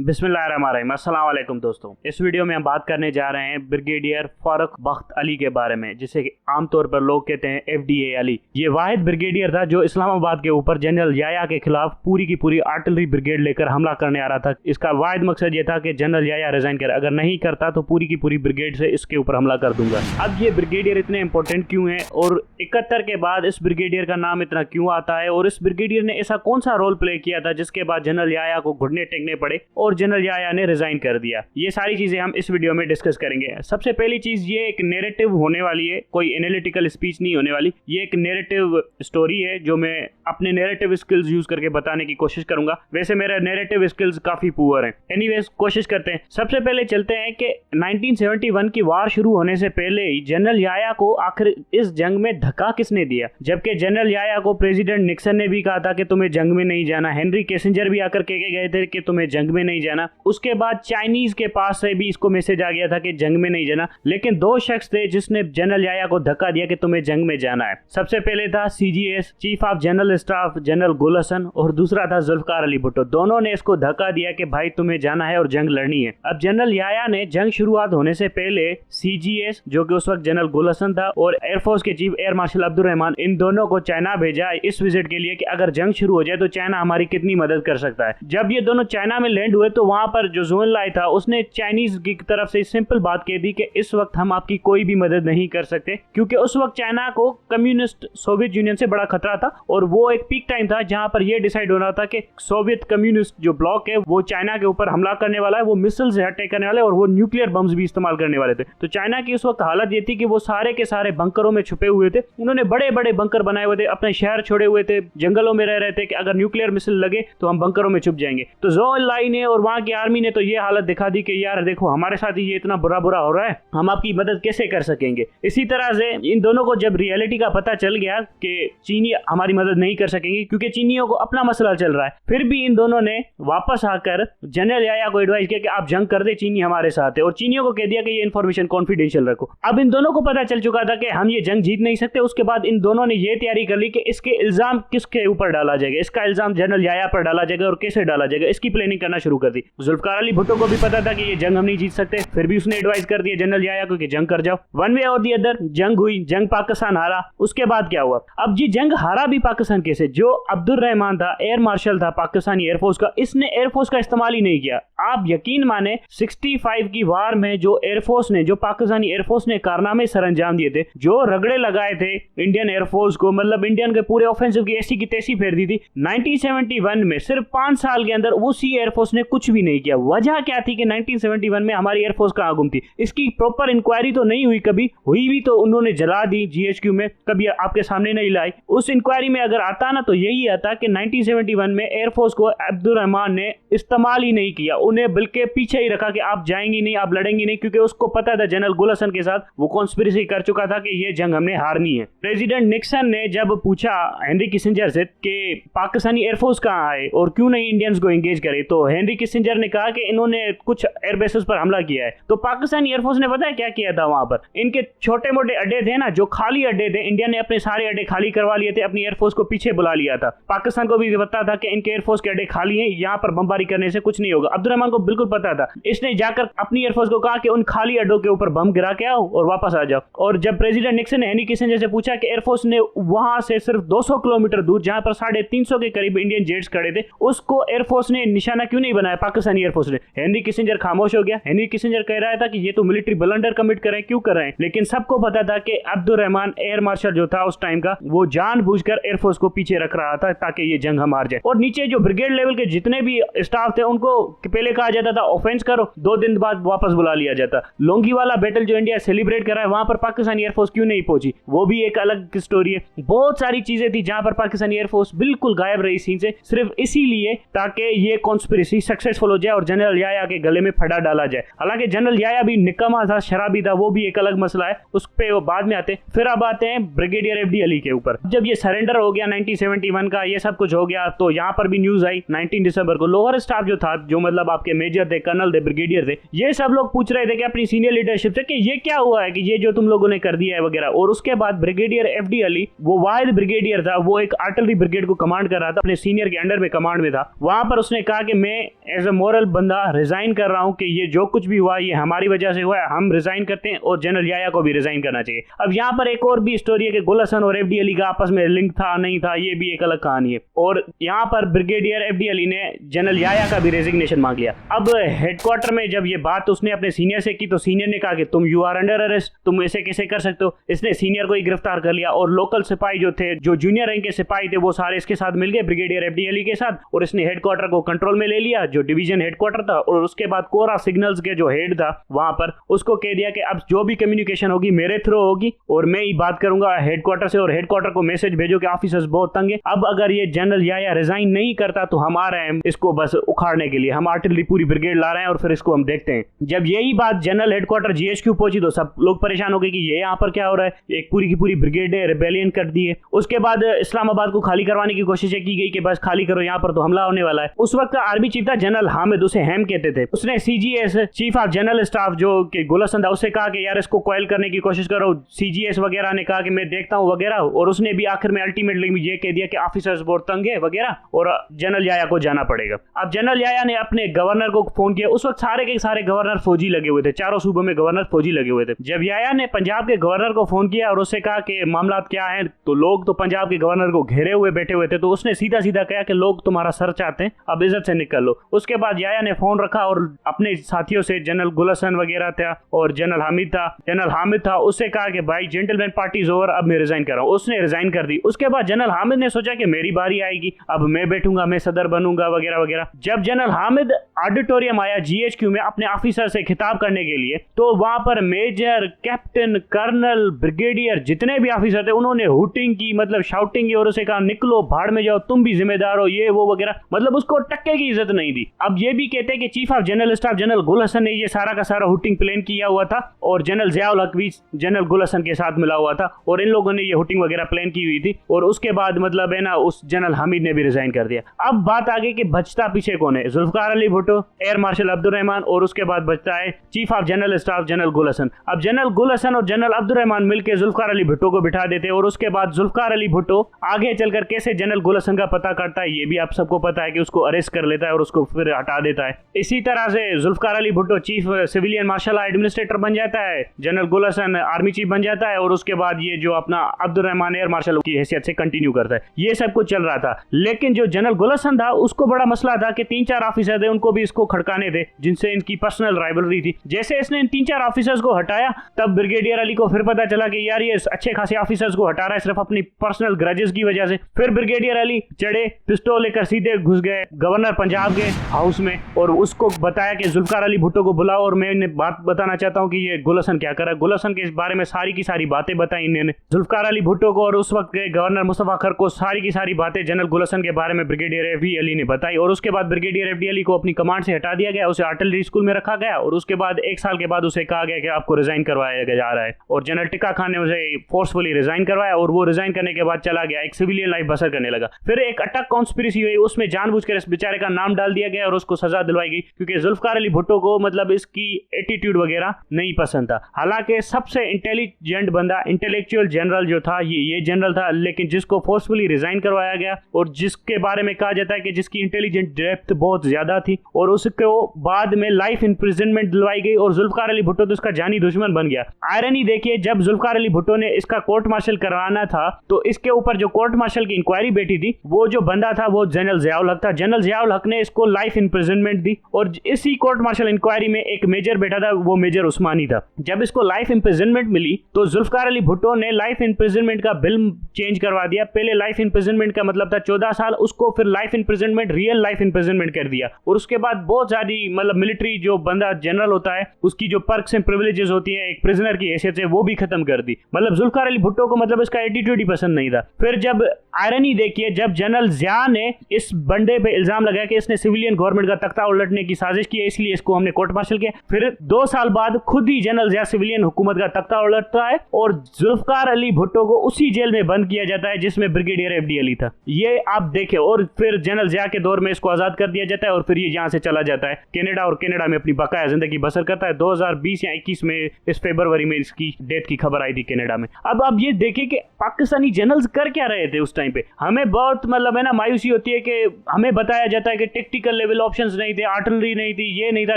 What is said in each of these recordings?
बिस्मिल्लाहिर्रहमानिर्रहीम। अस्सलाम वालेकुम दोस्तों, इस वीडियो में हम बात करने जा रहे हैं ब्रिगेडियर फारूक बख्त अली के बारे में, जिसे आमतौर पर लोग कहते हैं FDA अली। ये वाहिद ब्रिगेडियर था जो इस्लामाबाद के ऊपर जनरल याया के खिलाफ पूरी की पूरी आर्टिलरी ब्रिगेड लेकर हमला करने आ रहा था। इसका वाहिद मकसद ये था कि जनरल याया रिजाइन करे, अगर नहीं करता तो पूरी की पूरी ब्रिगेड से इसके ऊपर हमला कर दूंगा। अब ये ब्रिगेडियर इतने इंपॉर्टेंट क्यों है और 71 के बाद इस ब्रिगेडियर का नाम इतना क्यों आता है और इस ब्रिगेडियर ने ऐसा कौन सा रोल प्ले किया था जिसके बाद जनरल याया को घुटने टेकने पड़े और जनरल याया ने रिजाइन कर दिया। ये सारी चीजें हम इस वीडियो में डिस्कस करेंगे। सबसे पहली चीज, ये एक नैरेटिव होने वाली है, कोई एनालिटिकल स्पीच नहीं होने वाली। ये एक नैरेटिव स्टोरी है जो मैं अपने नैरेटिव स्किल्स यूज करके बताने की कोशिश करूंगा। वैसे मेरे नैरेटिव स्किल्स काफी पुअर हैं। एनीवेज कोशिश करते हैं। सबसे पहले चलते हैं कि 1971 की वार शुरू होने से पहले ही जनरल याया को आखिर इस जंग में धक्का किसने दिया, जबकि जनरल याया को प्रेसिडेंट निक्सन ने भी कहा था कि तुम्हें जंग में नहीं जाना। हेनरी किसिंजर भी आकर कह के गए थे कि तुम्हें जंग में नहीं जाना। उसके बाद चाइनीज के पास से भी इसको मैसेज आ गया था कि जंग में नहीं जाना। लेकिन दो शख्स थे जिसने जनरल याया को धक्का दिया कि तुम्हें जंग में जाना है। सबसे पहले था CGS chief of general staff general गुल हसन और दूसरा था जुल्फकार अली भुट्टो। दोनों ने इसको धक्का दिया कि भाई तुम्हें जाना है और जंग लड़नी है। अब जनरल याया ने जंग शुरुआत होने से पहले CGS जो कि उस वक्त जनरल गुल हसन था और एयरफोर्स के chief air marshal Abdul Rahman, इन दोनों को चाइना भेजा इस विजिट के लिए कि अगर जंग शुरू हो जाए तो चाइना हमारी कितनी मदद कर सकता है। जब ये दोनों चाइना में लैंड हुए तो वहां पर जो जोन लाई था उसने चाइनीज की तरफ से सिंपल बात कह दी कि इस वक्त हम आपकी कोई भी मदद नहीं कर सकते, क्योंकि उस वक्त चाइना को कम्युनिस्ट सोवियत यूनियन से बड़ा खतरा था और वो एक पीक टाइम था जहां पर यह डिसाइड हो रहा था कि सोवियत कम्युनिस्ट जो ब्लॉक है वो चाइना के ऊपर हमला करने वाला है, वो मिसाइल से अटैक करने वाले और वो न्यूक्लियर बम्स भी इस्तेमाल करने वाले थे। तो चाइना की उस वक्त हालत ये थी कि वो सारे के सारे बंकरों में छुपे हुए थे। उन्होंने बड़े बड़े बंकर बनाए हुए थे, अपने शहर छोड़े हुए थे, जंगलों में रह रहे थे कि अगर न्यूक्लियर मिसाइल लगे तो हम बंकरों में छुप जाएंगे। तो जोन लाई ने और वहां की आर्मी ने तो ये हालत दिखा दी कि यार देखो हमारे साथ ये इतना बुरा हो रहा है, हम आपकी मदद कैसे कर सकेंगे। इसी तरह से इन दोनों को जब रियलिटी का पता चल गया कि चीनी हमारी मदद नहीं कर सकेंगे क्योंकि चीनियों को अपना मसला चल रहा है, फिर भी इन दोनों ने वापस आकर जनरल याया को एडवाइस किया कि आप जंग कर दे, चीनी हमारे साथ है, और चीनियों को कह दिया कि ये इन्फॉर्मेशन कॉन्फिडेंशियल रखो। अब इन दोनों को पता चल चुका था कि हम ये जंग जीत नहीं सकते। उसके बाद इन दोनों ने ये तैयारी कर ली कि इसके इल्जाम किसके ऊपर डाला जाएगा, इसका इल्जाम जनरल याया पर डाला जाएगा और कैसे डाला जाएगा, इसकी प्लानिंग करना शुरू कर दी। जुल्फकार अली भुट्टो को भी पता था कि ये जंग हम नहीं जीत सकते, फिर भी उसने एडवाइस कर दिया जनरल याया को कि जंग कर जाओ। वन वे और दी अदर जंग हुई, जंग पाकिस्तान हारा। उसके बाद क्या हुआ, अब जी जंग हारा भी पाकिस्तान कैसे, जो अब्दुल रहमान था एयर मार्शल था पाकिस्तानी एयरफोर्स का, इसने एयरफोर्स का इस्तेमाल ही नहीं किया। आप यकीन माने 65 की वार में जो एयरफोर्स ने, जो पाकिस्तानी एयरफोर्स ने कारनामे सर अंजाम दिए थे, जो रगड़े लगाए थे इंडियन एयरफोर्स को, मतलब इंडियन के पूरे ऑफेंसिव की ऐसी की तैसी फेर दी थी। 1971 में सिर्फ 5 साल के अंदर उसी एयरफोर्स ने कुछ भी नहीं किया। वजह क्या थी कि 1971 में हमारी एयरफोर्स कहां गुम थी, इसकी प्रॉपर इंक्वायरी तो नहीं हुई, कभी हुई भी तो उन्होंने जला दी GHQ में, कभी आपके सामने नहीं लाई। उस इंक्वायरी में अगर आता ना तो यही आता कि 1971 में एयरफोर्स को अब्दुल रहमान ने इस्तेमाल ही नहीं किया, उन्हें बल्कि पीछे ही रखा कि आप जाएंगी नहीं, आप लड़ेंगी नहीं, क्योंकि उसको पता था जनरल गुल हसन के साथ वो कॉन्स्पिरेसी कर चुका था कि ये जंग हमने हारनी है। प्रेसिडेंट निक्सन ने जब पूछा हेनरी किसिंजर से कि पाकिस्तानी एयरफोर्स कहां आए और क्यों नहीं इंडियंस को एंगेज करे, तो हेनरी किसिंजर ने कहा कि इन्होंने कुछ एयरबेसेस पर हमला किया है। तो पाकिस्तानी एयरफोर्स ने पता है क्या किया था, वहां पर इनके छोटे मोटे अड्डे थे ना, जो खाली अड्डे थे, इंडिया ने अपने सारे अड्डे खाली करवा लिए थे, अपनी एयरफोर्स को पीछे बुला लिया था। पाकिस्तान को भी पता था कि इनके एयरफोर्स के अड्डे खाली हैं, यहाँ पर बमबारी करने से कुछ नहीं होगा। अब्दुल रहमान को बिल्कुल पता था, इसने जाकर अपनी एयरफोर्स को कहा कि उन खाली अड्डों के ऊपर बम गिरा के आओ और वापस आ जाओ। और जब प्रेसिडेंट निक्सन ने हेनरी किसिंजर से पूछा कि एयरफोर्स ने वहां से सिर्फ 200 किलोमीटर दूर, जहां पर 350 के करीब इंडियन जेट्स खड़े थे, उसको एयरफोर्स ने निशाना क्यों नहीं बनाया पाकिस्तानी एयरफोर्स ने, हेनरी किसिंजर खामोश हो गया। हेनरी किसिंजर कह रहा था कि ये तो मिलिट्री ब्लंडर कमिट कर रहे हैं, क्यों कर रहे हैं, लेकिन सबको पता था कि अब्दुल रहमान एयर मार्शल जो था उस टाइम का, वो जानबूझकर एयरफोर्स को पीछे रख रहा था ताकि ये जंग हम हार जाए। और नीचे जो ब्रिगेड लेवल के जितने भी स्टाफ थे उनको पहले कहा जाता था ऑफेंस करो, 2 दिन बाद वापस बुला लिया जाता। लोंगीवाला बैटल जो इंडिया सेलिब्रेट कर रहा है, वहां पर पाकिस्तानी एयरफोर्स क्यों नहीं पहुंची, वो भी एक अलग स्टोरी है। बहुत सारी चीजें थी जहां पर पाकिस्तानी एयरफोर्स बिल्कुल गायब रही सीन से, सिर्फ इसीलिए ताकि ये कॉन्स्पिरेसी सक्सेसफुल हो जाए और जनरल याया के गले में फटा डाला जाए। हालांकि जनरल याया भी निकम्मा था, शराबी था, वो भी एक अलग मसला है, उस पे वो बाद में आते। फिर अब आते हैं ब्रिगेडियर FD अली के ऊपर। जब ये सरेंडर हो गया 1971 का, ये सब कुछ हो गया, तो यहाँ पर भी न्यूज आई 19 दिसंबर को। लोअर स्टाफ जो था, जो मतलब आपके मेजर थे, कर्नल थे, ब्रिगेडियर थे, ये सब लोग पूछ रहे थे कि अपनी सीनियर लीडरशिप से कि ये क्या हुआ है कि ये जो तुम लोगों ने कर दिया है वगैरह। और उसके बाद ब्रिगेडियर FD अली, वो वाहिद ब्रिगेडियर था, वो एक आर्टिलरी ब्रिगेड को कमांड कर रहा था, अपने सीनियर के अंडर में कमांड में था। वहां पर उसने कहा कि मैं एज अ मोरल बंदा रिजाइन कर रहा हूँ कि ये जो कुछ भी हुआ ये हमारी वजह से हुआ है, हम रिजाइन करते हैं और जनरल याया को भी रिजाइन करना चाहिए। अब यहाँ पर एक और भी स्टोरी है कि गुल हसन और एफडी अली का आपस में लिंक था नहीं था, ये भी एक अलग कहानी है। और यहाँ पर ब्रिगेडियर एफडी अली ने जनरल याया का भी रेजिग्नेशन मांग लिया। अब हेडक्वार्टर में जब ये बात उसने अपने सीनियर से की तो सीनियर ने कहा कि तुम यू आर अंडर अरेस्ट, तुम ऐसे कैसे कर सकते हो। इसने सीनियर को ही गिरफ्तार कर लिया और लोकल सिपाही जो थे, जो जूनियर रैंक के सिपाही थे, वो सारे इसके साथ मिल गए ब्रिगेडियर एफडी अली के साथ और इसने हेडक्वार्टर को कंट्रोल में ले लिया, जो डिवीजन हेडक्वार्टर था। और उसके बाद कोरा सिग्नल्स के जो हेड था वहां पर उसको कह दिया कि अब जो भी कम्युनिकेशन होगी मेरे थ्रू होगी और मैं ही बात करूंगा हेडक्वार्टर से, और हेडक्वार्टर को मैसेज भेजो कि ऑफिसर्स बहुत तंग है। अब अगर ये जनरल याया रिजाइन नहीं करता तो हम आ रहे हैं इसको बस उखाड़ने के लिए, हम आर्टिलरी पूरी ब्रिगेड ला रहे हैं और फिर इसको हम देखते हैं। जब यही बात जनरल हेडक्वार्टर जीएचक्यू पहुंची तो सब लोग परेशान हो गए कि ये यहाँ पर क्या हो रहा है, एक पूरी की पूरी ब्रिगेड ने रिबेलियन कर दी है। उसके बाद इस्लामाबाद को खाली करवाने की कोशिश की गई कि बस खाली करो, यहाँ पर तो हमला होने वाला है। उस वक्त आर्मी चीफ था जनरल हामिद, उसे हैम कहते थे। उसने CGS chief of general staff जो कि गुल हसन था उससे कहा कि यार इसको क्वाइल करने की कोशिश करो। सीजीएस वगैरह ने कहा कि मैं देखता हूं वगैरह, और उसने भी आखिर में अल्टीमेटली ये कह दिया कि ऑफिसर्स बहुत तंग है वगैरह और जनरल याया को जाना पड़ेगा। अब जनरल याया ने अपने गवर्नर को फोन किया। उस वक्त सारे के सारे गवर्नर फौजी लगे हुए थे, चारों सूबों में गवर्नर फौजी लगे हुए थे। जब याया ने पंजाब के गवर्नर को फोन किया और उससे कहा कि मामला क्या है, तो लोग तो पंजाब के गवर्नर को घेरे हुए बैठे हुए थे, तो उसने सीधा सीधा कहा कि लोग तुम्हारा सर चाहते हैं, अब इज्जत से निकल लो। उसके बाद याया ने फोन रखा और अपने साथियों से, जनरल गुल हसन वगैरह था और जनरल हामिद था, उससे कहा कि भाई जेंटलमैन पार्टी इज ओवर, अब मैं रिजाइन कर रहा हूं। उसने रिजाइन कर दी। उसके बाद जनरल हामिद ने सोचा कि मेरी बारी आएगी, अब मैं बैठूंगा, मैं सदर बनूंगा वगैरह वगैरह। जब जनरल हामिद ऑडिटोरियम आया जीएचक्यू में अपने ऑफिसर से खिताब करने के लिए, तो वहां पर मेजर, कैप्टन, कर्नल, ब्रिगेडियर जितने भी ऑफिसर थे उन्होंने हुटिंग की, मतलब शाउटिंग की, और उसे कहा निकलो, भाड़ में जाओ, तुम भी जिम्मेदार हो, ये वो वगैरह। मतलब उसको टक्के की इज्जत नहीं दी। अब ये भी कहते हैं कि chief of general staff general गुल हसन ने ये सारा का सारा हुटिंग प्लान किया हुआ था और जनरल जियाउल हक भी जनरल गुल हसन के साथ मिला हुआ था और इन लोगों ने ये हुटिंग वगैरह प्लान की हुई थी। और उसके बाद मतलब है ना, उस जनरल हामिद ने भी रिजाइन कर दिया। अब बात आ गई कि बचता पीछे कौन है, जुल्फकार अली भुट्टो, एयर मार्शल अब्दुल रहमान, और उसके बाद बचता है chief of general staff general गुल हसन। अब जनरल गुल हसन और जनरल अब्दुल रहमान मिलकर जुल्फकार अली भुट्टो को बिठा देते और उसके बाद जुल्फकार अली भुट्टो आगे चलकर कैसे जनरल गुल हसन का पता करता है ये भी आप सबको पता है कि उसको अरेस्ट कर लेता है और उसको फिर हटा देता है। इसी तरह से Zulfikar Ali Bhutto chief civilian martial administrator बन जाता है, जनरल गुल हसन आर्मी चीफ बन जाता है और उसके बाद ये जो अपना अब्दुल रहमान एयर मार्शल की हैसियत से कंटिन्यू करता है। ये सब कुछ चल रहा था। लेकिन जो जनरल गुल हसन था उसको बड़ा मसला था कि 3-4 ऑफिसर थे, उनको भी इसको खड़काने थे जिनसे इनकी पर्सनल राइवलरी थी। जैसे इसने इन 3-4 ऑफिसर्स को हटाया तब ब्रिगेडियर अली को फिर पता चला कि यार ये अच्छे खासे ऑफिसर्स को हटा रहा है सिर्फ अपनी पर्सनल ग्रजेस की वजह से। फिर ब्रिगेडियर अली चढ़े, पिस्टल लेकर सीधे घुस गए गवर्नर पंजाब के हाउस में और उसको बताया कि जुल्फकार अली भुट्टो को बुलाओ और मैं इन्हें बात बताना चाहता हूं कि ये गुल हसन क्या कर रहा है। गुल हसन के इस बारे में सारी की सारी बातें बताई इन्होंने जुल्फकार अली भुट्टो को और उस वक्त के गवर्नर मुस्तफा खर को सारी की सारी बातें जनरल गुल हसन के बारे में ब्रिगेडियर एफडी अली ने बताई। और उसके बाद ब्रिगेडियर एफडी अली को अपनी कमांड से हटा दिया गया, उसे आर्टिलरी स्कूल में रखा गया और उसके बाद 1 साल के बाद उसे कहा गया कि आपको रिजाइन करवाया जा रहा है। और जनरल टिक्का खान ने उसे फोर्सफुली रिजाइन करवाया और वो रिजाइन करने के बाद चला गया, एक सिविलियन लाइफ बसर करने लगा। फिर एक अटक कॉन्स्पिरेसी हुई, उसमें जानबूझकर इस बेचारे का नाम डाल दिया गया और उसको सजा दिलवाई गई क्योंकि जुल्फकार अली भुट्टो को मतलब इसकी एटीट्यूड वगैरह नहीं पसंद था। हालांकि सबसे इंटेलिजेंट बंदा, इंटेलेक्चुअल जनरल जो था ये जनरल था, लेकिन जिसको फोर्सफुली रिजाइन करवाया गया और जिसके बारे में कहा जाता है कि जिसकी इंटेलिजेंट डेप्थ बहुत ज्यादा थी और उसको बाद में लाइफ इंप्रिजनमेंट दिलवाई गई और जुल्फकार अली भुट्टो तो इसका जानी दुश्मन बन गया। आयरनी देखिए, जब जुल्फकार अली भुट्टो ने इसका कोर्ट मार्शल करवाना था तो इसके ऊपर जो कोर्ट मार्शल की इंक्वायरी बैठी थी वो जो बंदा था वो जनरल जियाउल हक था। जनरल जियाउल हक ने इसको लाइफ इंप्रिजनमेंट दी और इसी कोर्ट मार्शल इंक्वायरी में एक मेजर बैठा था, वो मेजर उस्मानी था। जब इसको लाइफ इंप्रिजनमेंट मिली तो जुल्फकार अली भुट्टो ने लाइफ इंप्रिजनमेंट का बिल चेंज करवा दिया। पहले लाइफ इंप्रिजनमेंट का मतलब था 14 साल, उसको फिर life imprisonment, real life imprisonment कर दिया। और उसके बाद बहुत सारी मतलब मिलिट्री जो बंदा जनरल होता है उसकी जो पर्क्स एंड प्रिविलेजेस होती है एक प्रिजनर की हैसियत से वो भी खत्म कर दी। मतलब जुल्फकार अली भुट्टो को मतलब इसका एटीट्यूड ही पसंद नहीं था। फिर जब आयरनी देखिए, जब जनरल जिया ने इस बंदे पे इल्जाम लगाया कि इसने सिविलियन गवर्नमेंट का तख्ता उलटने की साजिश की है इसलिए इसको हमने कोर्ट मार्शल किया, फिर 2 साल बाद खुद ही जनरल जिया सिविलियन हुकूमत का तख्ता उलटता है और जुल्फकार अली भुट्टो को उसी जेल में बंद किया जाता है जिसमें ब्रिगेडियर एफडी अली था। ये आप देखें, और फिर जनरल जिया के दौर में इसको आजाद कर दिया जाता है और फिर ये यहाँ से चला जाता है कनाडा और कनाडा में अपनी बकाया जिंदगी बसर करता है। 2020 या 21 में इस फरवरी में इसकी डेथ की खबर आई थी कनाडा में। अब आप ये देखिए कि पाकिस्तानी जनरल्स कर क्या रहे थे उस टाइम पे। हमें बहुत मतलब है ना मायूसी होती है कि हमें बताया जाता है कि टेक्टिकल अवेलेबल ऑप्शंस नहीं थे, आर्टिलरी नहीं थी, ये नहीं था,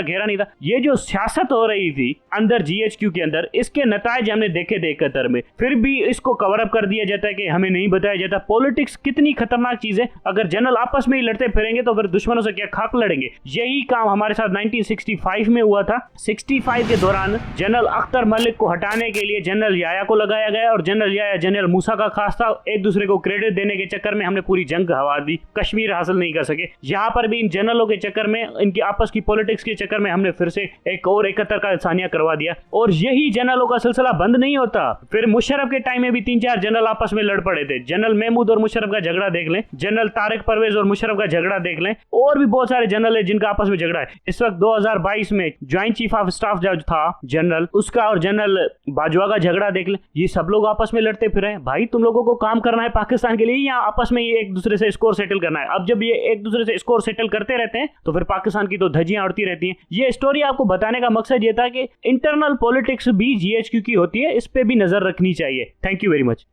घेरा नहीं था। ये जो सियासत हो रही थी अंदर जीएचक्यू के अंदर, इसके नतायज हमने देखे थे कतर में। फिर भी इसको कवर अप कर दिया जाता है कि हमें नहीं बताया जाता। पॉलिटिक्स कितनी खतरनाक चीज है, अगर जनरल आपस में ही लड़ते फिरेंगे तो फिर दुश्मनों से क्या खाक लड़ेंगे। यही काम हमारे साथ 1965 में हुआ था। 65 के दौरान जनरल अख्तर मलिक को हटाने के लिए जनरल याया को लगाया गया और जनरल याया जनरल मूसा का खास था। एक दूसरे को क्रेडिट देने के चक्कर में हमने पूरी जंग हवा दी, कश्मीर हासिल नहीं कर सके। यहाँ पर भी इन जनरलों के चक्कर में, इनकी आपस की पॉलिटिक्स के चक्कर में हमने फिर से एक और 71 का सानिया करवा दिया। और यही जनरलों का सिलसिला बंद नहीं होता। फिर मुशर्रफ के टाइम में भी 3-4 जनरल आपस में लड़ पड़े थे। जनरल महमूद और मुशर्रफ का झगड़ा देख लें, जनरल तारिक परवेज और मुशर्रफ का झगड़ा देख लें, और भी बहुत सारे जनरल है जिनका आपस में झगड़ा है। इस वक्त 2022 में ज्वाइंट चीफ ऑफ स्टाफ जो था जनरल, उसका और जनरल बाजवा का झगड़ा देख लें। ये सब लोग आपस में लड़ते फिर हैं। भाई तुम लोगों को काम करना है पाकिस्तान के लिए या आपस में ये एक दूसरे से स्कोर सेटल करना है? अब जब ये एक दूसरे से स्कोर सेटल करते रहते हैं तो फिर पाकिस्तान की तो धज्जियां उड़ती रहती हैं। ये स्टोरी आपको बताने का मकसद ये था कि इंटरनल पॉलिटिक्स भी जीएचक्यू की होती है, इस पे भी नजर रखनी चाहिए। Thank you very much.